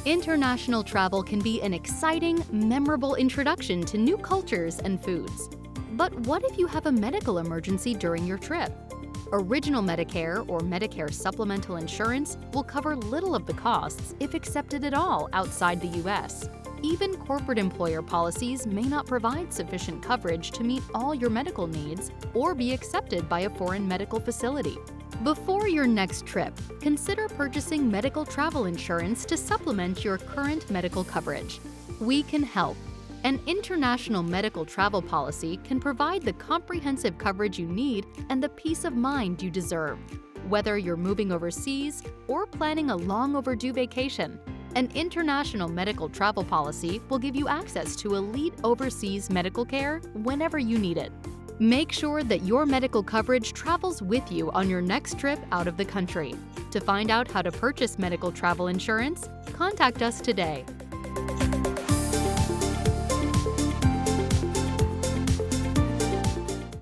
International travel can be an exciting, memorable introduction to new cultures and foods. But what if you have a medical emergency during your trip? Original Medicare or Medicare supplemental insurance will cover little of the costs, if accepted at all, outside the U.S. Even corporate employer policies may not provide sufficient coverage to meet all your medical needs or be accepted by a foreign medical facility. Before your next trip, consider purchasing medical travel insurance to supplement your current medical coverage. We can help. An international medical travel policy can provide the comprehensive coverage you need and the peace of mind you deserve. Whether you're moving overseas or planning a long overdue vacation, an international medical travel policy will give you access to elite overseas medical care whenever you need it. Make sure that your medical coverage travels with you on your next trip out of the country. To find out how to purchase medical travel insurance, contact us today.